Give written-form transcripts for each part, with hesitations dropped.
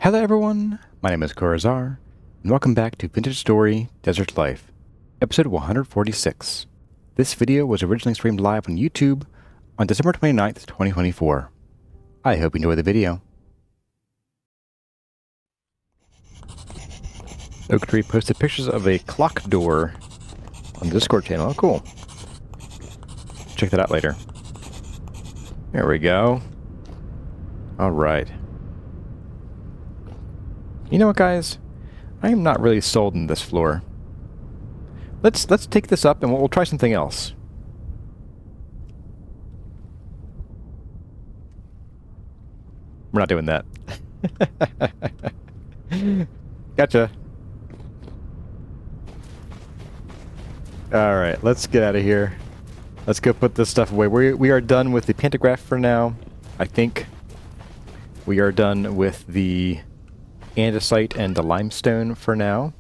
Hello everyone, my name is Corazar, and welcome back to Vintage Story Desert Life, episode 146. This video was originally streamed live on YouTube on December 29th, 2024. I hope you enjoy the video. Oak Tree posted pictures of a clock door on the Discord channel. Oh, cool. Check that out later. There we go. Alright. You know what, guys? I am not really sold on this floor. Let's take this up and we'll try something else. We're not doing that. Gotcha. Alright, let's get out of here. Let's go put this stuff away. We are done with the pantograph for now, I think. We are done with the andesite and the limestone for now.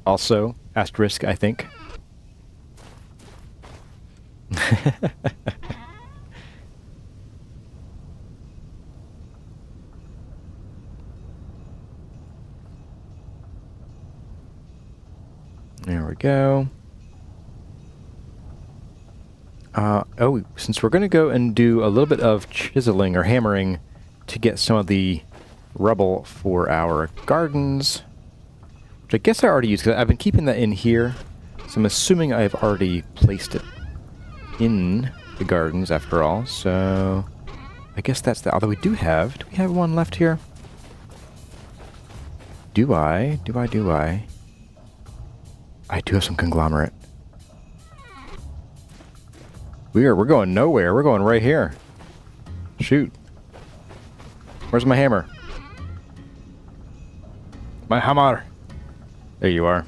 Also, asterisk, I think. There we go. Oh, since we're going to go and do a little bit of chiseling or hammering to get some of the rubble for our gardens, which I guess I already used, because I've been keeping that in here, so I'm assuming I've already placed it in the gardens after all, so I guess that's the... Although we do we have one left here? Do I? I do have some conglomerate. We're going nowhere. We're going right here. Shoot. Where's my hammer? My hammer! There you are.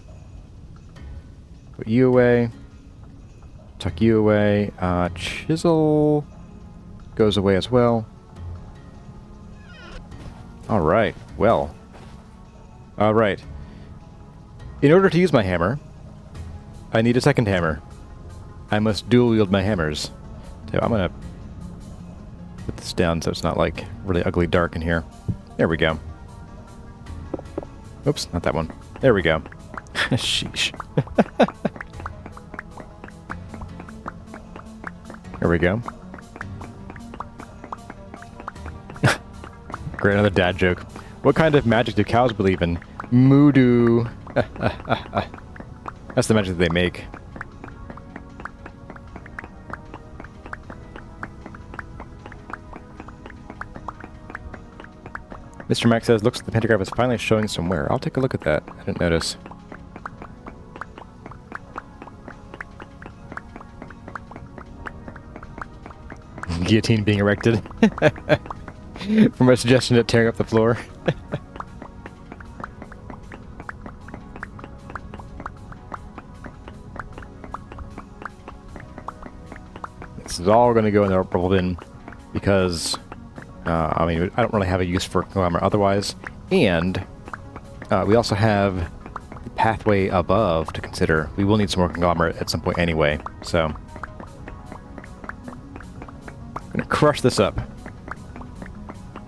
Put you away. Tuck you away. Chisel goes away as well. Alright, well. Alright. In order to use my hammer, I need a second hammer. I must dual wield my hammers. So I'm gonna put this down so it's not like really ugly dark in here. There we go. Oops, not that one. There we go. Sheesh. There we go. Great, another dad joke. What kind of magic do cows believe in? Moodoo. That's the magic that they make. Mr. Max says, looks like the pantograph is finally showing somewhere. I'll take a look at that. I didn't notice. Guillotine being erected. For my suggestion of tearing up the floor. This is all going to go in the rubble bin because... I mean, I don't really have a use for conglomerate otherwise, and we also have the pathway above to consider. We will need some more conglomerate at some point anyway, so... I'm gonna crush this up.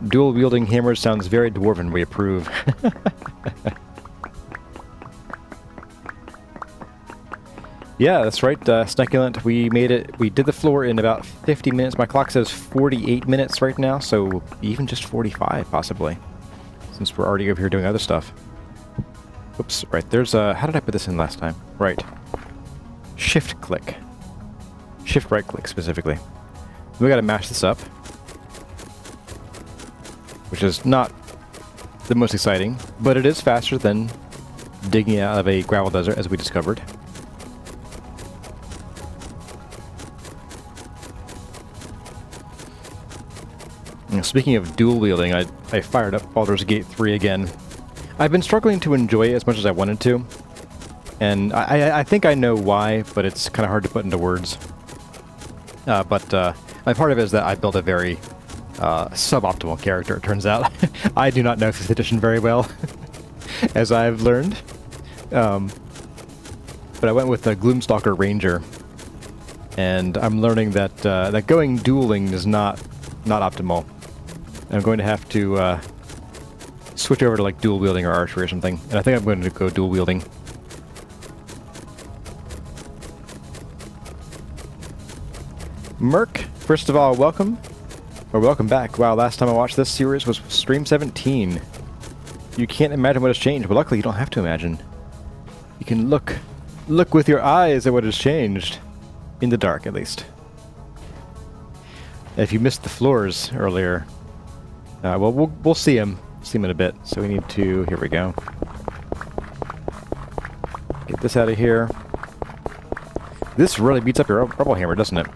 Dual-wielding hammers sounds very dwarven, we approve. Yeah, that's right, Snucculent. We made it. We did the floor in about 50 minutes. My clock says 48 minutes right now, so even just 45, possibly. Since we're already over here doing other stuff. Oops, right, there's a... How did I put this in last time? Right. Shift-click. Shift-right-click, specifically. We gotta mash this up. Which is not the most exciting, but it is faster than digging out of a gravel desert, as we discovered. Speaking of dual wielding, I fired up Baldur's Gate 3 again. I've been struggling to enjoy it as much as I wanted to, and I think I know why, but it's kind of hard to put into words. But my part of it is that I built a very suboptimal character, it turns out. I do not know 5th edition very well, as I've learned. But I went with the Gloomstalker Ranger, and I'm learning that that going dueling is not optimal. I'm going to have to switch over to like dual wielding or archery or something. And I think I'm going to go dual wielding. Merc, first of all, welcome. Or welcome back. Wow, last time I watched this series was stream 17. You can't imagine what has changed, but luckily you don't have to imagine. You can look with your eyes at what has changed. In the dark, at least. If you missed the floors earlier, well, we'll see them. See them in a bit. So we need to... Here we go. Get this out of here. This really beats up your rubble hammer, doesn't it?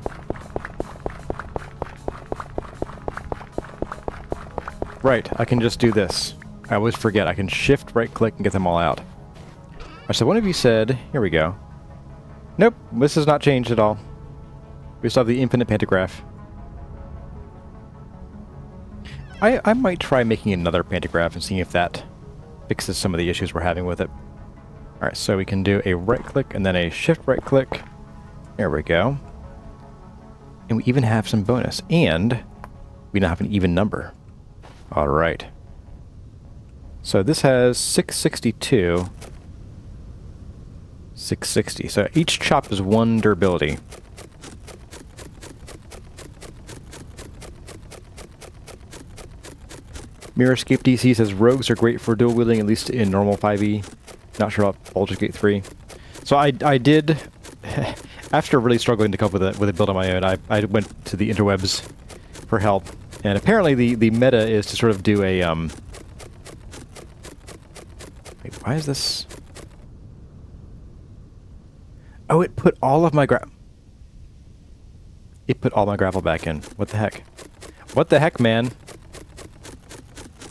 Right, I can just do this. I always forget. I can shift right-click and get them all out. Alright, so one of you said... Here we go. Nope, this has not changed at all. We still have the infinite pantograph. I might try making another pantograph and seeing if that fixes some of the issues we're having with it. Alright, so we can do a right-click and then a shift right-click. There we go. And we even have some bonus. And we now have an even number. Alright. So this has 662... 660. So each chop is 1 durability. Mirrorscape DC says rogues are great for dual wielding, at least in normal 5e. Not sure about Baldur's Gate 3. So I did, after really struggling to come up with a build on my own, I went to the interwebs for help. And apparently the meta is to sort of do a wait, why is this? Oh, it put all of my It put all my gravel back in. What the heck? What the heck, man?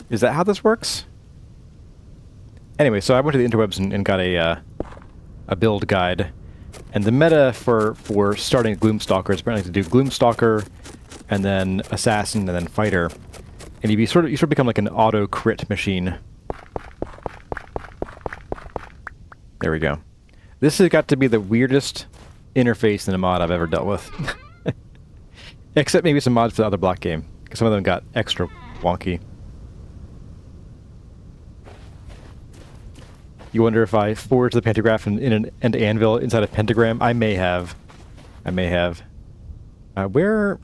Is that how this works? Anyway, so I went to the interwebs and got a build guide. And the meta for starting a Gloomstalker is apparently to do Gloomstalker, and then Assassin, and then Fighter. And you sort of become like an auto crit machine. There we go. This has got to be the weirdest interface in a mod I've ever dealt with. Except maybe some mods for the other block game, because some of them got extra wonky. You wonder if I forged the pantograph in an anvil inside a pentagram? I may have. I may have. Where's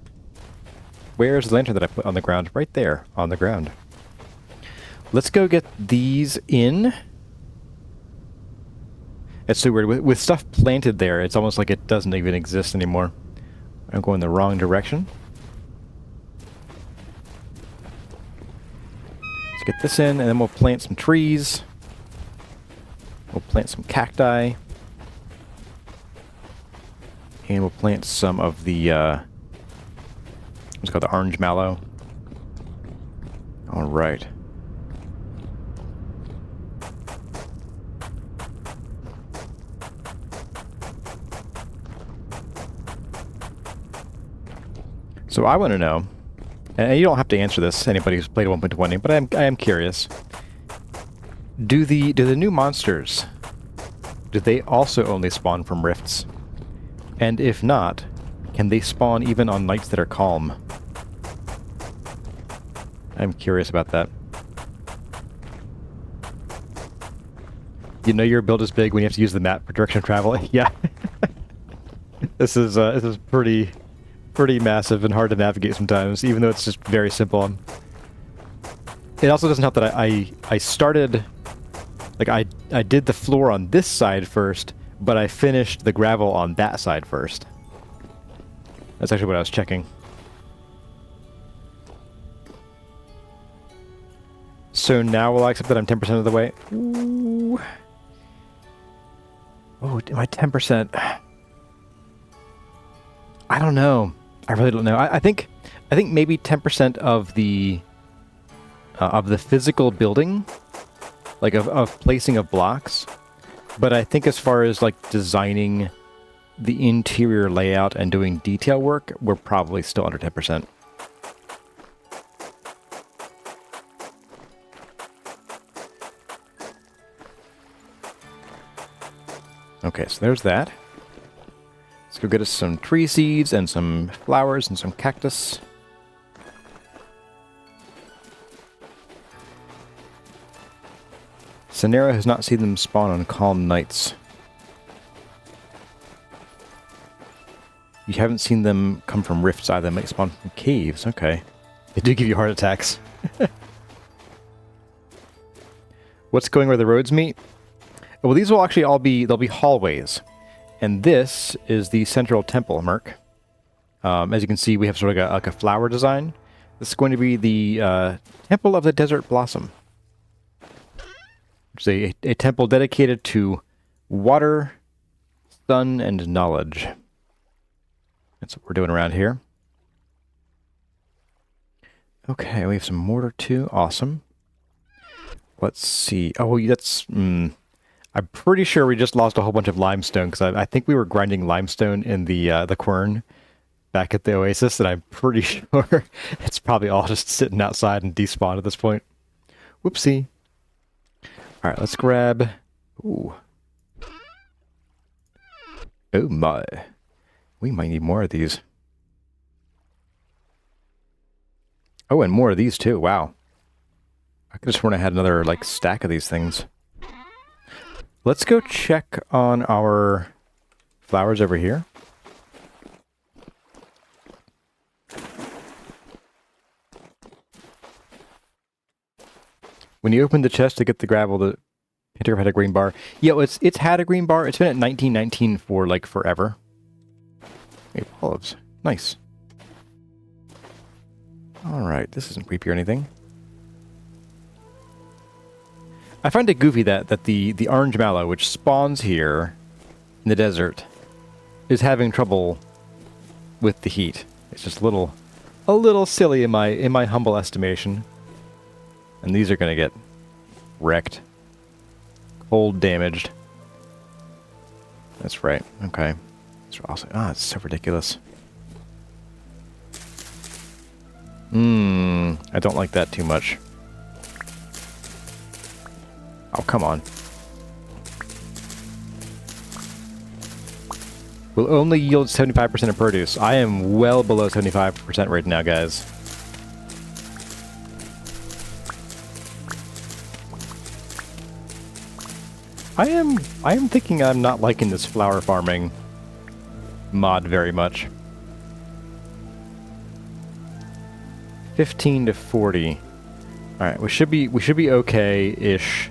the lantern that I put on the ground? Right there, on the ground. Let's go get these in. It's so weird. With stuff planted there, it's almost like it doesn't even exist anymore. I'm going the wrong direction. Let's get this in, and then we'll plant some trees. We'll plant some cacti. And we'll plant some of the, what's it called, the orange mallow. Alright. So I want to know, and you don't have to answer this, anybody who's played 1.20, but I am curious. Do the new monsters, do they also only spawn from rifts? And if not, can they spawn even on nights that are calm? I'm curious about that. You know your build is big when you have to use the map for direction of travel? Yeah. This is pretty massive and hard to navigate sometimes, even though it's just very simple. It also doesn't help that I started... Like, I did the floor on this side first, but I finished the gravel on that side first. That's actually what I was checking. So now will I accept that I'm 10% of the way? Ooh. Oh, am I 10%? I don't know. I really don't know. I think maybe 10% of the physical building, like of placing of blocks, but I think as far as like designing the interior layout and doing detail work, we're probably still under 10%. Okay, so there's that. Let's go get us some tree seeds and some flowers and some cactus. Scenario has not seen them spawn on calm nights. You haven't seen them come from rifts either. They might spawn from caves. Okay. They do give you heart attacks. What's going where the roads meet? Well, these will actually all be, they'll be hallways. And this is the central temple, Merc. As you can see, we have sort of like a flower design. This is going to be the Temple of the Desert Blossom. Which is a temple dedicated to water, sun, and knowledge. That's what we're doing around here. Okay, we have some mortar too. Awesome. Let's see. Oh, that's... I'm pretty sure we just lost a whole bunch of limestone, because I think we were grinding limestone in the quern back at the oasis, and I'm pretty sure it's probably all just sitting outside and despawned at this point. Whoopsie. Alright, let's grab... Ooh. Oh my. We might need more of these. Oh, and more of these too. Wow. I could have sworn I had another, like, stack of these things. Let's go check on our flowers over here. When you open the chest to get the gravel, the picture had a green bar. Yeah, it's had a green bar. It's been at 1919 for, like, forever. Hey, olives. Nice. Alright, this isn't creepy or anything. I find it goofy that the orange mallow, which spawns here in the desert, is having trouble with the heat. It's just a little silly in my humble estimation. And these are gonna get wrecked. Cold damaged. That's right. Okay. These are awesome. Ah, it's so ridiculous. I don't like that too much. Oh, come on. Will only yield 75% of produce. I am well below 75% right now, guys. I am thinking I'm not liking this flower farming mod very much. 15 to 40. Alright, we should be okay-ish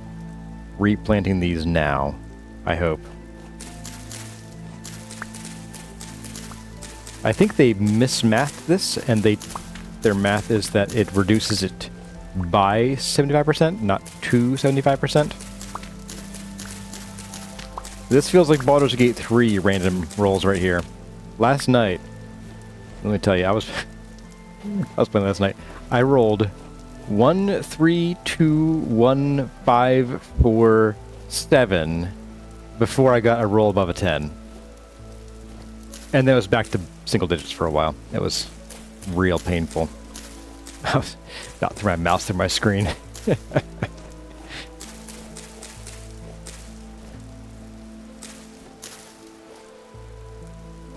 replanting these now, I hope. I think they mismathed this, and their math is that it reduces it by 75%, not to 75%. This feels like Baldur's Gate 3 random rolls right here. Last night, let me tell you, I was playing last night. I rolled 1, 3, 2, 1, 5, 4, 7 before I got a roll above a 10. And then it was back to single digits for a while. It was real painful. I was about to throw my mouse through my screen.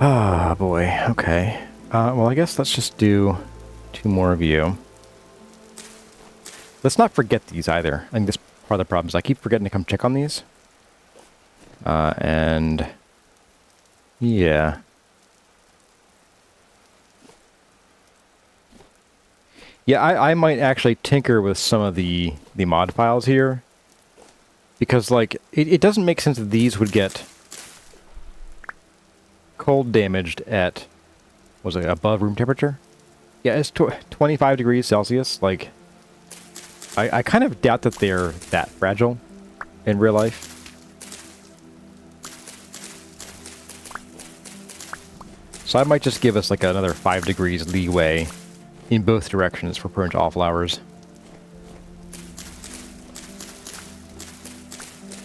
Ah, boy. Okay. Well, I guess let's just do 2 more of you. Let's not forget these either. I think this part of the problem is I keep forgetting to come check on these. And... yeah. Yeah, I might actually tinker with some of the mod files here. Because, like, it doesn't make sense that these would get cold damaged at, was it above room temperature? Yeah, it's 25 degrees Celsius. Like, I kind of doubt that they're that fragile in real life. So I might just give us like another 5 degrees leeway in both directions for pretty much all flowers.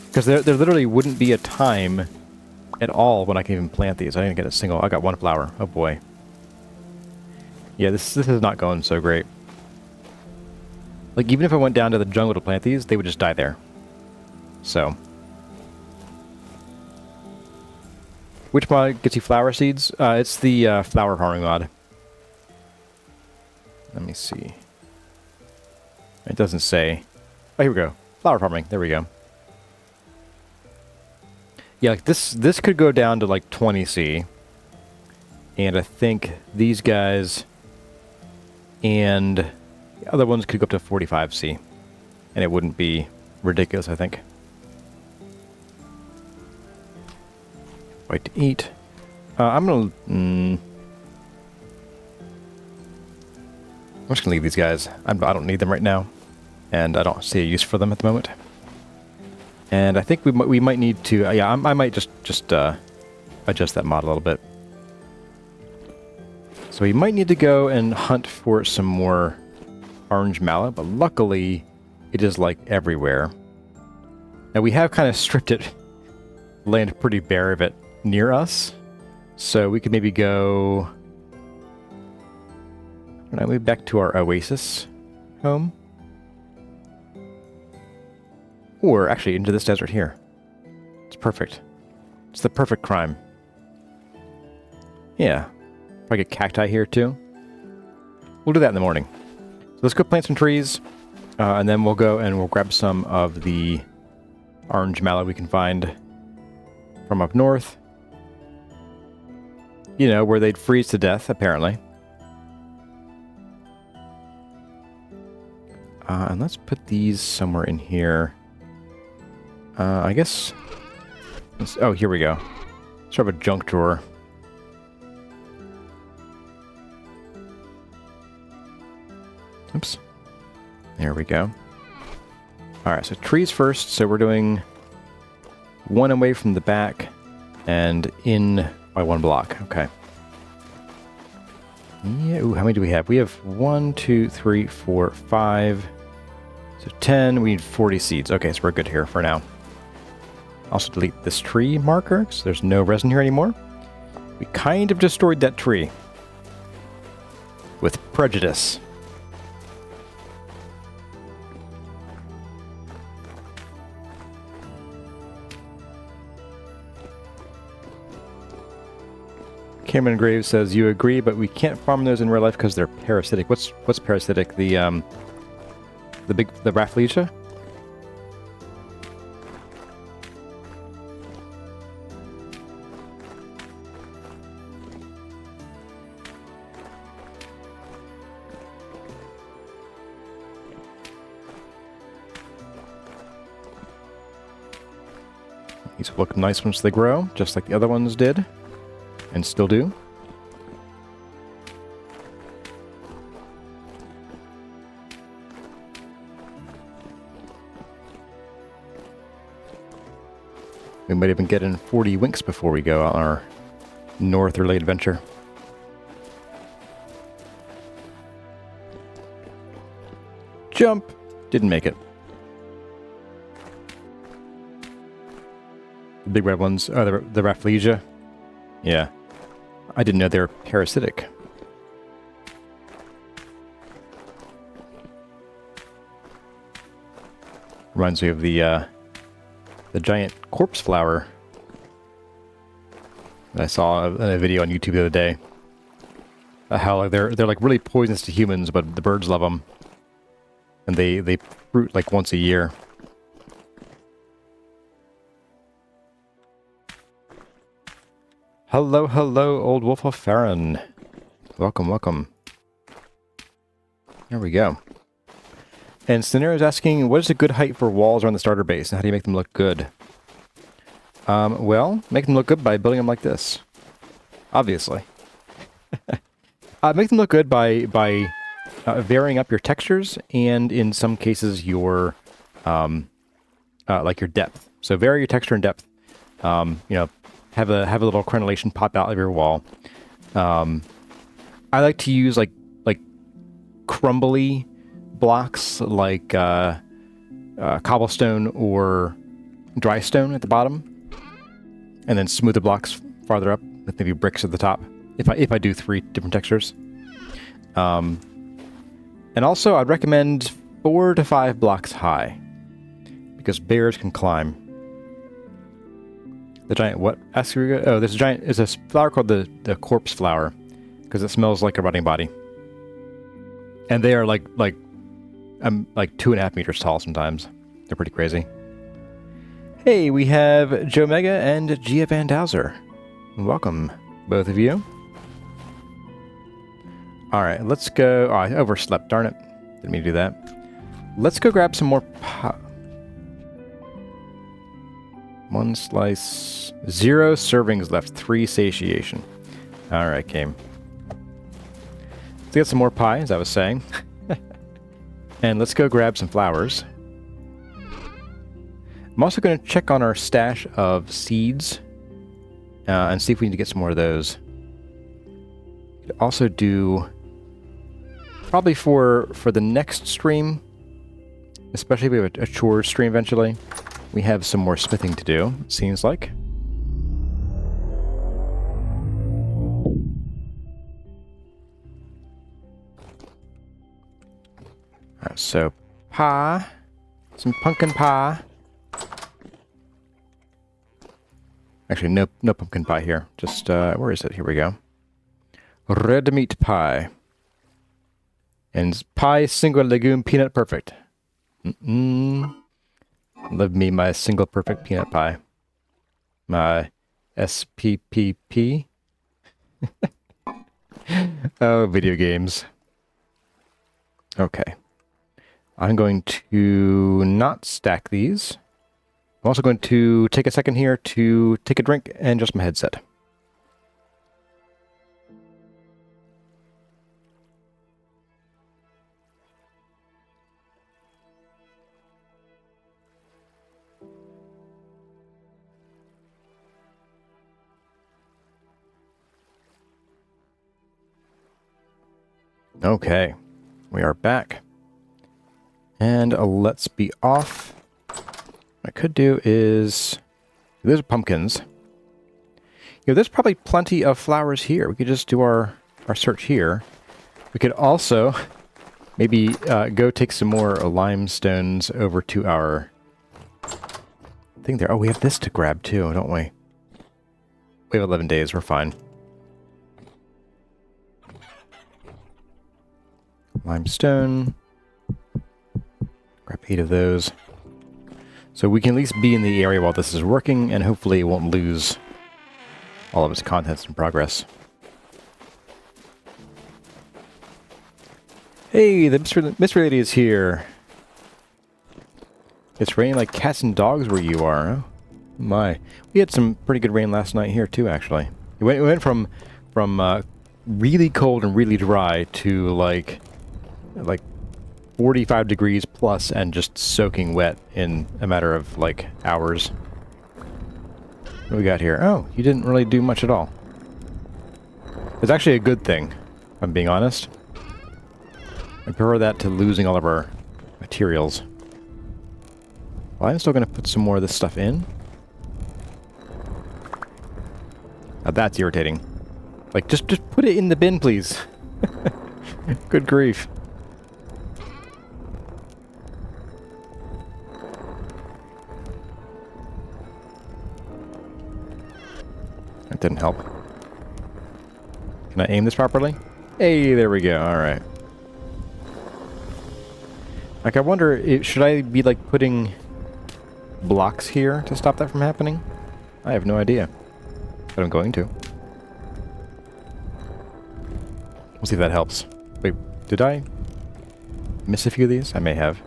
Because there literally wouldn't be a time at all when I can even plant these. I didn't get a single. I got 1 flower. Oh boy. Yeah, this is not going so great. Like, even if I went down to the jungle to plant these, they would just die there. So. Which mod gets you flower seeds? It's the flower farming mod. Let me see. It doesn't say. Oh, here we go. Flower farming. There we go. Yeah, like this could go down to like 20C. And I think these guys and the other ones could go up to 45C. And it wouldn't be ridiculous, I think. Wait to eat. I'm gonna... I'm just gonna leave these guys. I don't need them right now. And I don't see a use for them at the moment. And I think we might need to... yeah, I might just adjust that mod a little bit. So we might need to go and hunt for some more orange mallet, but luckily it is like everywhere. Now we have kind of stripped it, land pretty bare of it near us, so we could maybe go... I don't know, maybe back to our oasis home. Or actually into this desert here. It's perfect. It's the perfect crime. Yeah. Probably get cacti here too. We'll do that in the morning. So let's go plant some trees, and then we'll go and we'll grab some of the orange mallet we can find from up north. You know, where they'd freeze to death, apparently. And let's put these somewhere in here. I guess... oh, here we go. Sort of a junk drawer. Oops. There we go. Alright, so trees first. So we're doing one away from the back and in by 1 block. Okay. Yeah, ooh, how many do we have? We have 1, 2, 3, 4, 5. So 10. We need 40 seeds. Okay, so we're good here for now. Also delete this tree marker, because there's no resin here anymore. We kind of destroyed that tree. With prejudice. Cameron Graves says, you agree, but we can't farm those in real life because they're parasitic. What's parasitic? The Rafflesia? These will look nice once they grow, just like the other ones did. And still do. We might even get in 40 winks before we go on our northerly adventure. Jump! Didn't make it. The big red ones, oh, the Rafflesia. Yeah. I didn't know they were parasitic. Reminds me of the giant corpse flower that I saw in a video on YouTube the other day. How like they're like really poisonous to humans, but the birds love them, and they fruit like once a year. Hello, hello, old Wolf of Farron. Welcome, welcome. There we go. And Scenario is asking, what is a good height for walls around the starter base, and how do you make them look good? Well, make them look good by building them like this. Obviously. Make them look good by varying up your textures, and in some cases your like your depth. So vary your texture and depth. You know, have a little crenellation pop out of your wall. I like to use like crumbly blocks, like cobblestone or dry stone at the bottom, and then smoother blocks farther up with maybe bricks at the top. If I do 3 different textures, and also I'd recommend 4 to 5 blocks high because bears can climb. The giant what? Oh, there's a flower called the corpse flower because it smells like a rotting body. And they are like 2.5 meters tall sometimes. They're pretty crazy. Hey, we have Joe Mega and Gia Van Dowser. Welcome, both of you. Alright, let's go... Oh, I overslept, darn it. Didn't mean to do that. Let's go grab some more one slice. 0 servings left. 3 satiation. Alright, game. Let's get some more pie, as I was saying. And let's go grab some flowers. I'm also going to check on our stash of seeds and see if we need to get some more of those. Could also do... Probably for the next stream, especially if we have a chores stream eventually, we have some more smithing to do, it seems like. Alright, so pie, some pumpkin pie. Actually, no pumpkin pie here. Just, where is it? Here we go. Red meat pie. And pie single legume peanut perfect. Love me my single perfect peanut pie. My SPPP. Oh, video games. Okay. I'm going to not stack these. I'm also going to take a second here to take a drink and adjust my headset. Okay, we are back. And let's be off. What I could do is... Those are pumpkins. You know, there's probably plenty of flowers here. We could just do our search here. We could also maybe go take some more limestones over to our thing there. Oh, we have this to grab too, don't we? We have 11 days, we're fine. Limestone. Grab 8 of those. So we can at least be in the area while this is working, and hopefully it won't lose all of its contents in progress. Hey, the mystery lady is here. It's raining like cats and dogs where you are, huh? My. We had some pretty good rain last night here too, actually. It went from really cold and really dry to like 45 degrees plus and just soaking wet in a matter of like hours. What do we got here? Oh, you didn't really do much at all. It's actually a good thing, if I'm being honest. I prefer that to losing all of our materials. Well, I'm still going to put some more of this stuff in. Now that's irritating. Like, just put it in the bin, please. Good grief. That didn't help. Can I aim this properly? Hey, there we go. Alright. Like, I wonder, should I be, like, putting blocks here to stop that from happening? I have no idea. But I'm going to. We'll see if that helps. Wait, did I miss a few of these? I may have.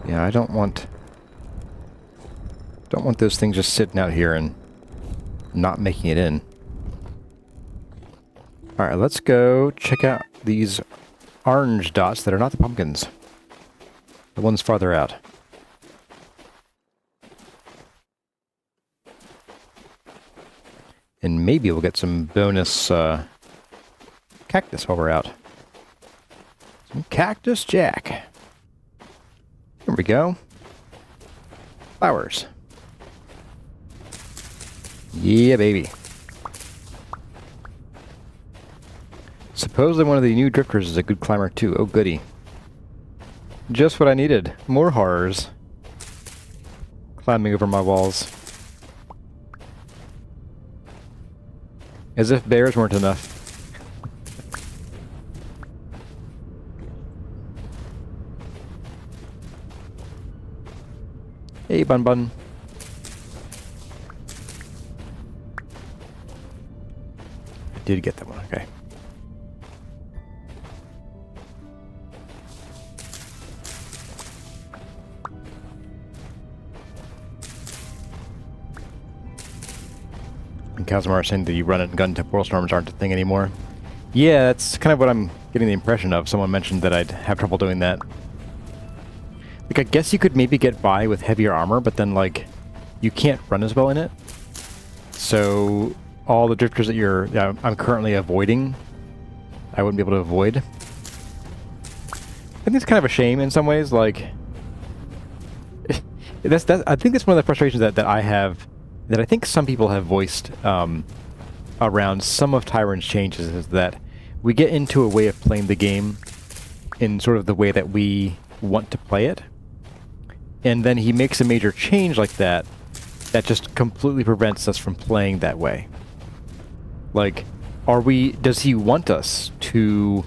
Yeah, I don't want those things just sitting out here and not making it in. Alright, let's go check out these orange dots that are not the pumpkins. The ones farther out. And maybe we'll get some bonus cactus while we're out. Some Cactus Jack. There we go. Flowers. Yeah, baby. Supposedly one of the new drifters is a good climber too. Oh, goody. Just what I needed. More horrors. Climbing over my walls. As if bears weren't enough. Hey, Bun Bun. I did get that one, okay. And Kazumar saying the run and gun temporal storms aren't a thing anymore. Yeah, that's kind of what I'm getting the impression of. Someone mentioned that I'd have trouble doing that. Like, I guess you could maybe get by with heavier armor, but then, like, you can't run as well in it. So, all the drifters that I'm currently avoiding, I wouldn't be able to avoid. I think it's kind of a shame in some ways, like... I think that's one of the frustrations that I have, that I think some people have voiced around some of Tyrant's changes, is that we get into a way of playing the game in sort of the way that we want to play it. And then he makes a major change like that just completely prevents us from playing that way. Like, does he want us to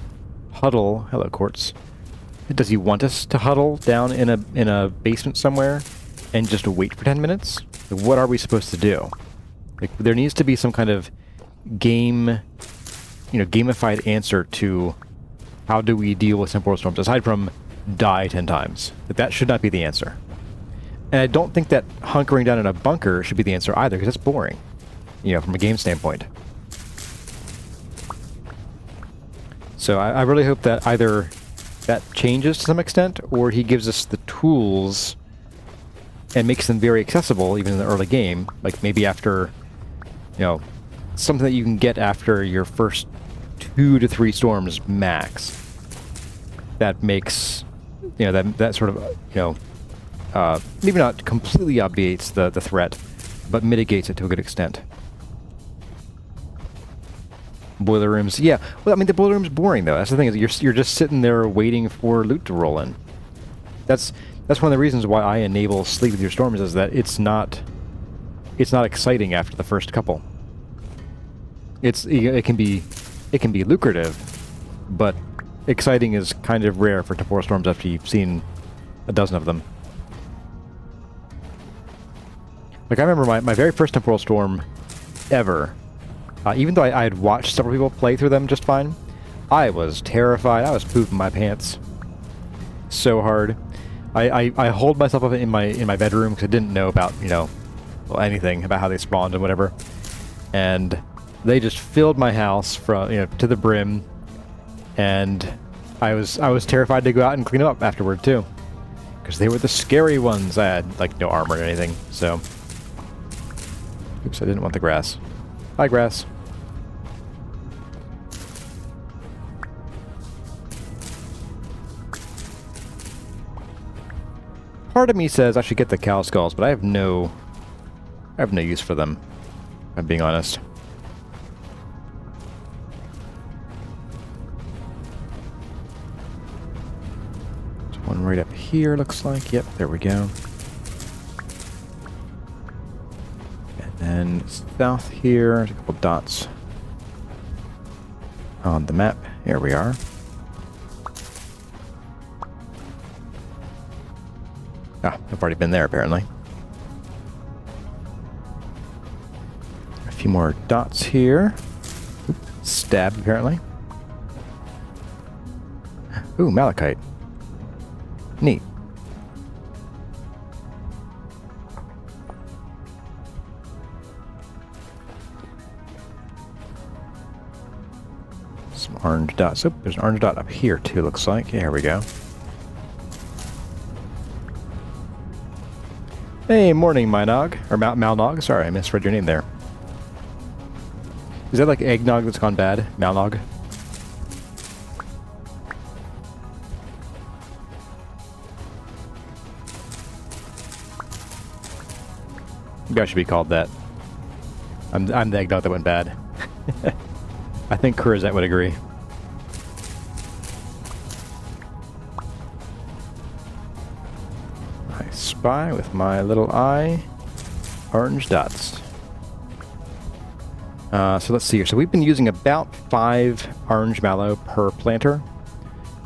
huddle, hello Quartz, does he want us to huddle down in a basement somewhere and just wait for 10 minutes? Like, what are we supposed to do? Like, there needs to be some kind of gamified answer to how do we deal with temporal storms, aside from die 10 times. Like, that should not be the answer. And I don't think that hunkering down in a bunker should be the answer either, because that's boring, from a game standpoint. So I really hope that either that changes to some extent, or he gives us the tools and makes them very accessible even in the early game, like maybe after, something that you can get after your first 2 to 3 storms max. That makes, that sort of, maybe not completely obviates the threat, but mitigates it to a good extent. Boiler rooms, yeah. Well, I mean, the boiler room's boring though. That's the thing, is you're just sitting there waiting for loot to roll in. That's one of the reasons why I enable sleep with your storms, is that it's not exciting after the first couple. It can be lucrative, but exciting is kind of rare for temporal storms after you've seen a dozen of them. Like, I remember my very first temporal storm ever. Even though I had watched several people play through them just fine, I was terrified. I was pooping my pants so hard. I holed myself up in my bedroom because I didn't know about anything about how they spawned and whatever, and they just filled my house from to the brim, and I was terrified to go out and clean them up afterward too, because they were the scary ones. I had like no armor or anything, so oops, I didn't want the grass. Hi, grass. Part of me says I should get the cow skulls, but I have no use for them, if I'm being honest. There's one right up here, looks like. Yep, there we go. And then south here, there's a couple dots on the map. Here we are. Ah, I've already been there, apparently. A few more dots here. Oop, stab, apparently. Ooh, malachite. Neat. Some orange dots. Oh, there's an orange dot up here, too, looks like. Here we go. Hey, morning, Mynog. Or Malnog. Sorry, I misread your name there. Is that like eggnog that's gone bad? Malnog? Maybe I should be called that. I'm the eggnog that went bad. I think Kurizette would agree. I spy with my little eye orange dots. So let's see here. So we've been using about 5 orange mallow per planter.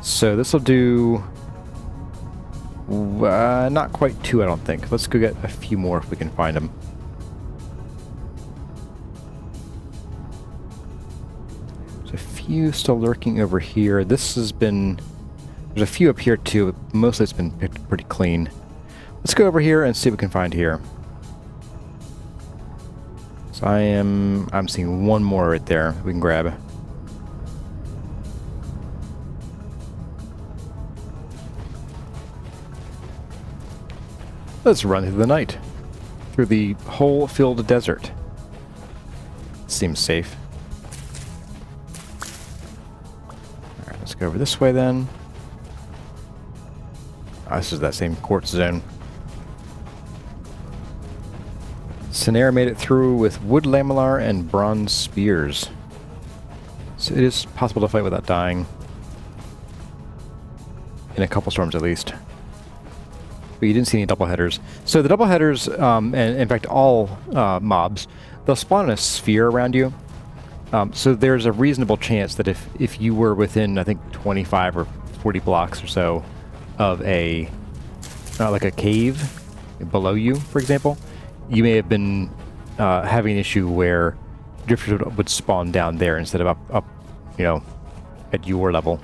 So this will do Not quite 2, I don't think. Let's go get a few more if we can find them. There's a few still lurking over here. This has been... There's a few up here too, but mostly it's been picked pretty clean. Let's go over here and see what we can find here. So I'm seeing one more right there we can grab. Let's run through the night. Through the whole filled desert. Seems safe. Alright, let's go over this way then. Oh, this is that same quartz zone. Snare made it through with wood lamellar and bronze spears. So it is possible to fight without dying. In a couple storms at least. But you didn't see any double headers. So the double headers, and in fact all mobs, they'll spawn in a sphere around you. So there's a reasonable chance that if you were within, I think, 25 or 40 blocks or so of a, like a cave below you, for example, you may have been having an issue where drifters would spawn down there instead of up, you know, at your level.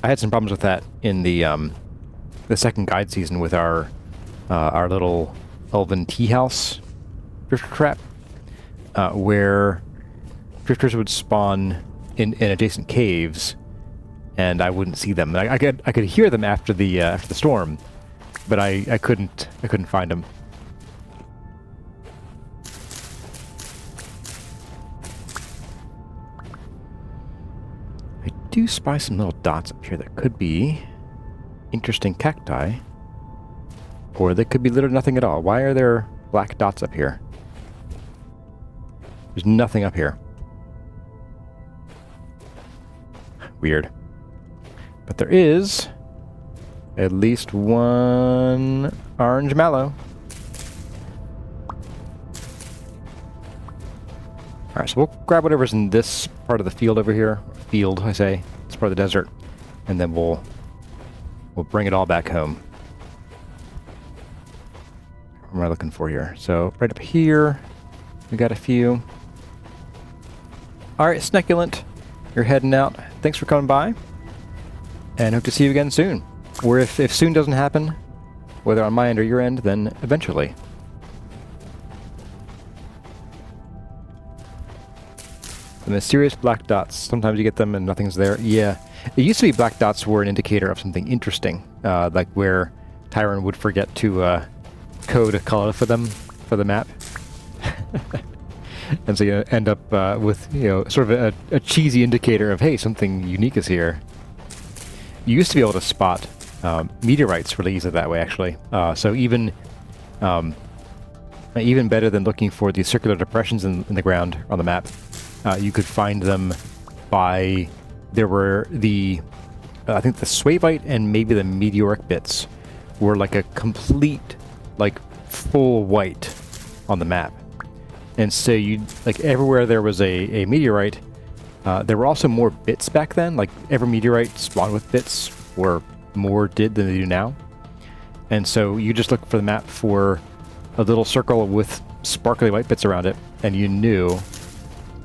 I had some problems with that in the second guide season with our little elven tea house drifter trap, where drifters would spawn in adjacent caves, and I wouldn't see them. I could hear them after the storm, but I couldn't find them. I do spy some little dots up here that could be interesting cacti, or they could be literally nothing at all. Why are there black dots up here? There's nothing up here. Weird. But there is at least one orange mallow. Alright, so we'll grab whatever's in this part of the field over here. Field, I say. It's part of the desert. And then we'll bring it all back home. What am I looking for here? So, right up here, we got a few. Alright, Sneculent, you're heading out. Thanks for coming by. And hope to see you again soon. Or if soon doesn't happen, whether on my end or your end, then eventually. The mysterious black dots. Sometimes you get them and nothing's there. Yeah. It used to be black dots were an indicator of something interesting. Like where Tyron would forget to code a color for them, for the map. And so you end up with, you know, sort of a cheesy indicator of, hey, something unique is here. You used to be able to spot meteorites really easily that way, actually. So even better than looking for the circular depressions in the ground on the map, you could find them by... There were the... I think the swavite and maybe the meteoric bits were like a complete, like, full white on the map. And so you like everywhere there was a meteorite, there were also more bits back then. Like every meteorite spawned with bits, or more did than they do now. And so you just look for the map for a little circle with sparkly white bits around it, and you knew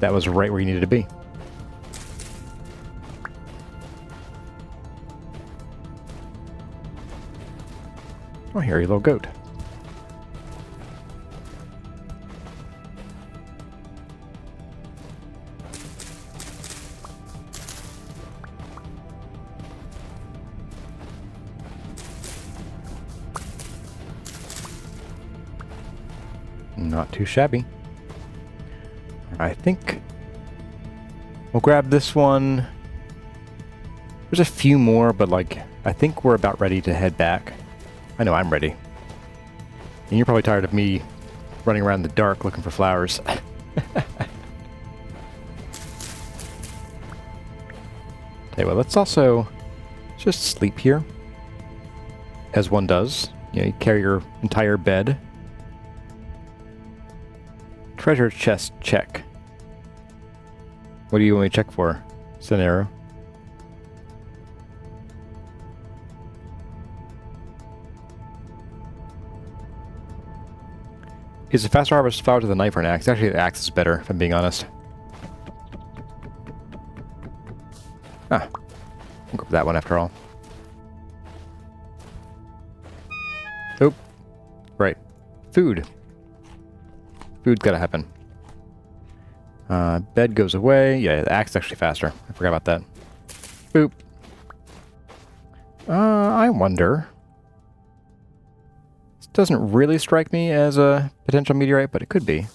that was right where you needed to be. Oh, here, you little goat. Not too shabby. I think we'll grab this one. There's a few more, but like, I think we're about ready to head back. I know I'm ready. And you're probably tired of me running around in the dark looking for flowers. Tell you what, let's just sleep here. As one does. You know, you carry your entire bed. Treasure chest check. What do you want me to check for? Scenario. Is it faster harvest flowers with a knife or an axe? Actually, the axe is better, if I'm being honest. Ah, I'll go for that one after all. Oop. Right. Food. Food's gotta happen. Bed goes away. Yeah, the axe is actually faster. I forgot about that. Boop. I wonder. This doesn't really strike me as a potential meteorite, but it could be.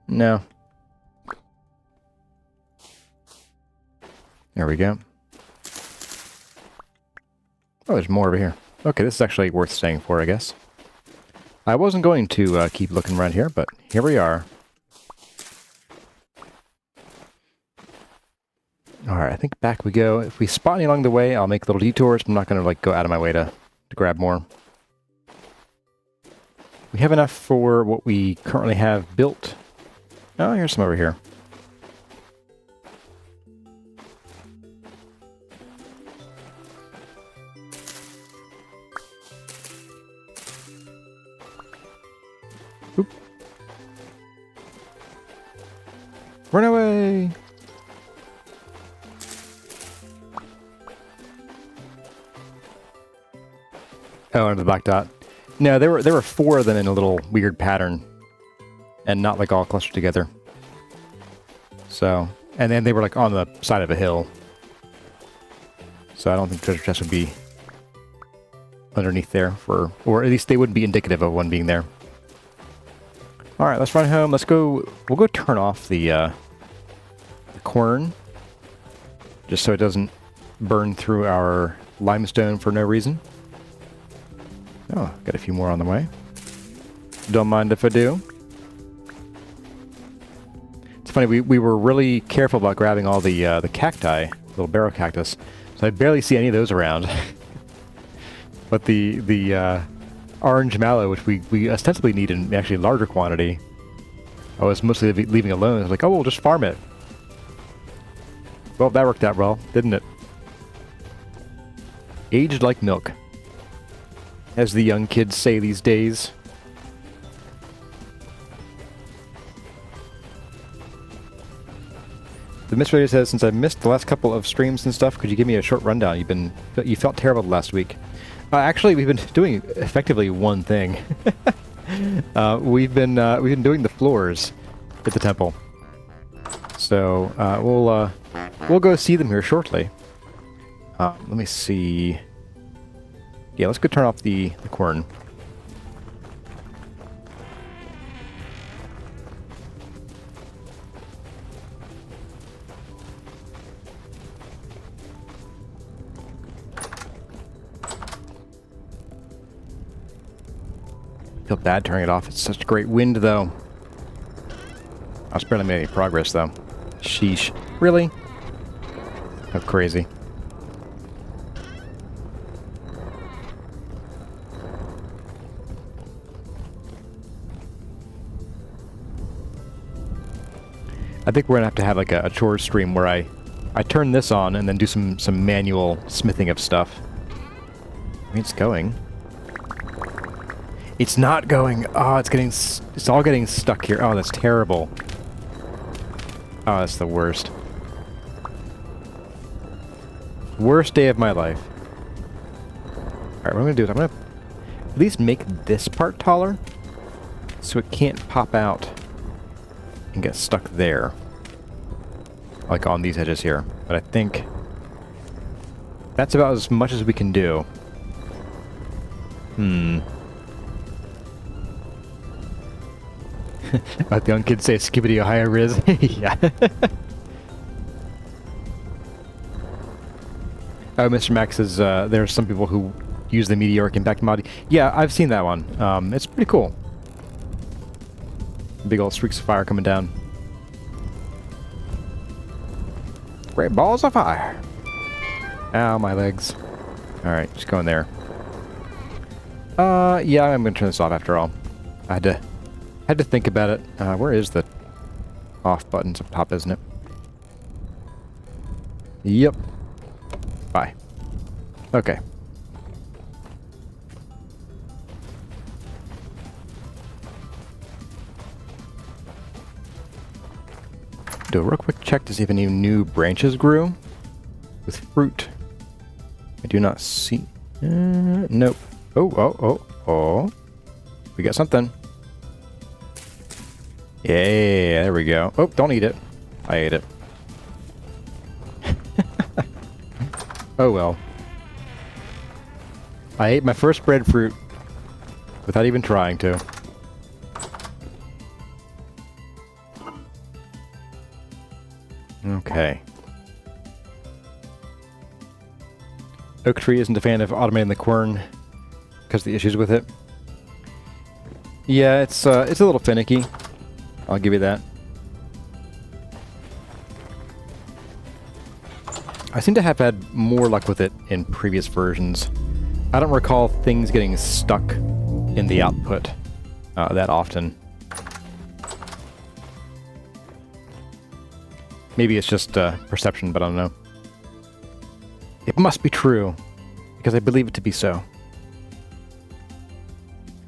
No. There we go. Oh, there's more over here. Okay, this is actually worth staying for, I guess. I wasn't going to keep looking around here, but here we are. Alright, I think back we go. If we spot any along the way, I'll make little detours. I'm not going to like go out of my way to grab more. We have enough for what we currently have built. Oh, here's some over here. Oop. Run away! Oh, under the black dot. No, there were 4 of them in a little weird pattern, and not like all clustered together. So, and then they were like on the side of a hill. So I don't think treasure chest would be underneath there for, or at least they wouldn't be indicative of one being there. All right, let's run home. Let's go. We'll go turn off the quern, just so it doesn't burn through our limestone for no reason. Oh, got a few more on the way. Don't mind if I do. It's funny, we were really careful about grabbing all the cacti, little barrow cactus, so I barely see any of those around. But the orange mallow, which we ostensibly need in actually larger quantity, I was mostly leaving alone. I was like, oh, we'll just farm it. Well, that worked out well, didn't it? Aged like milk, as the young kids say these days. The Mystery says, since I missed the last couple of streams and stuff, could you give me a short rundown? You felt terrible last week. Actually, we've been doing effectively one thing. We've been doing the floors at the temple. So we'll go see them here shortly. Let me see. Yeah, let's go turn off the quern. Feel bad turning it off. It's such great wind, though. I was barely made any progress, though. Sheesh. Really? How crazy. I think we're gonna have to have like a chores stream where I turn this on and then do some manual smithing of stuff. I mean, it's going. It's not going. Oh, it's all getting stuck here. Oh, that's terrible. Oh, that's the worst. Worst day of my life. Alright, what I'm gonna do is I'm gonna at least make this part taller so it can't pop out and get stuck there, like on these edges here. But I think that's about as much as we can do. Like the young kids say, skibbity Ohio Riz. Yeah. Oh, Mr. Max says there are some people who use the meteoric impact mod. Yeah, I've seen that one. It's pretty cool. Big old streaks of fire coming down. Great balls of fire. Ow, my legs. Alright, just go in there. Yeah, I'm gonna turn this off after all. I had to think about it. Where is the off button's up top, isn't it? Yep. Bye. Okay. do a real quick check to see if any new branches grew with fruit. I do not see. Nope. Oh. We got something. Yeah, there we go. Oh, don't eat it. I ate it. Oh well. I ate my first breadfruit without even trying to. Okay. Oak tree isn't a fan of automating the quern because of the issues with it. Yeah, it's a little finicky. I'll give you that. I seem to have had more luck with it in previous versions. I don't recall things getting stuck in the output that often. Maybe it's just perception, but I don't know. It must be true, because I believe it to be so.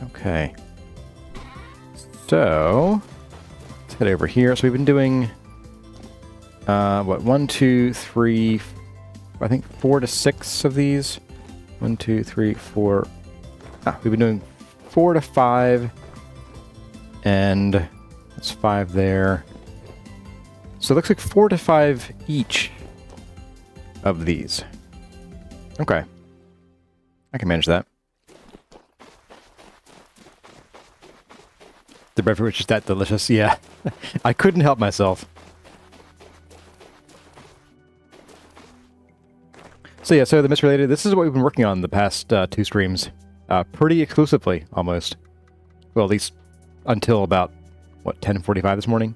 Okay. So, let's head over here. So we've been doing, what, 1, 2, 3, I think 4 to 6 of these. 1, 2, 3, 4. We've been doing 4 to 5, and that's 5 there. So it looks like 4 to 5 each of these. Okay. I can manage that. The breadfruit was just that delicious. Yeah. I couldn't help myself. So yeah, so the Misrelated, this is what we've been working on the past 2 streams. Pretty exclusively, almost. Well, at least until about, what, 10:45 this morning?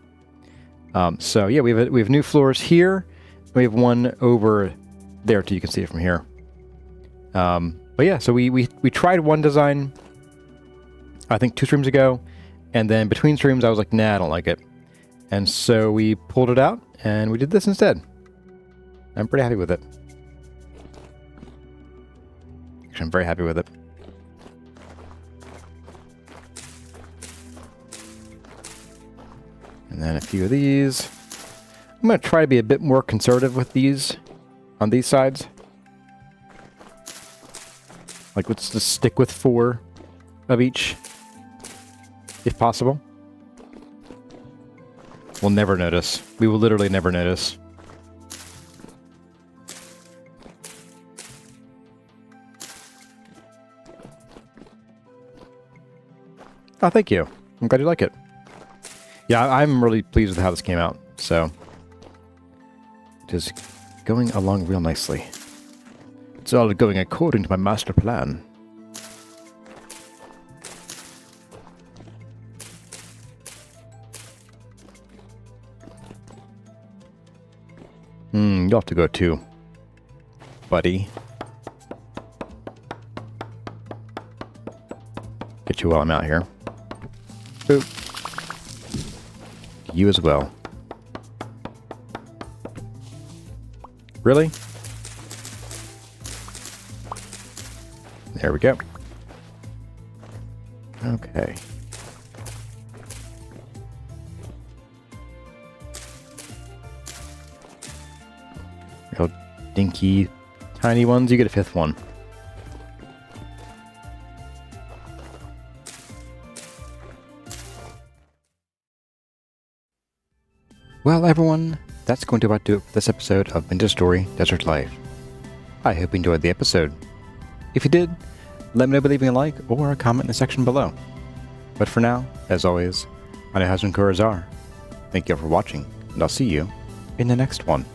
So yeah, we have new floors here. We have one over there too. You can see it from here. But yeah, so we tried one design, I think 2 streams ago, and then between streams I was like, nah, I don't like it, and so we pulled it out and we did this instead. I'm pretty happy with it. Actually, I'm very happy with it. And then a few of these. I'm going to try to be a bit more conservative with these on these sides. Like, let's just stick with 4 of each, if possible. We'll never notice. We will literally never notice. Oh, thank you. I'm glad you like it. Yeah, I'm really pleased with how this came out, so it is going along real nicely. It's all going according to my master plan. You'll have to go too, buddy. Get you while I'm out here. Boop. You as well. Really? There we go. Okay. Real dinky, tiny ones. You get a 5th one. Well, everyone, that's going to about do it for this episode of Vintage Story Desert Life. I hope you enjoyed the episode. If you did, let me know by leaving a like or a comment in the section below. But for now, as always, I know Hazard Kurazar. Thank you all for watching, and I'll see you in the next one.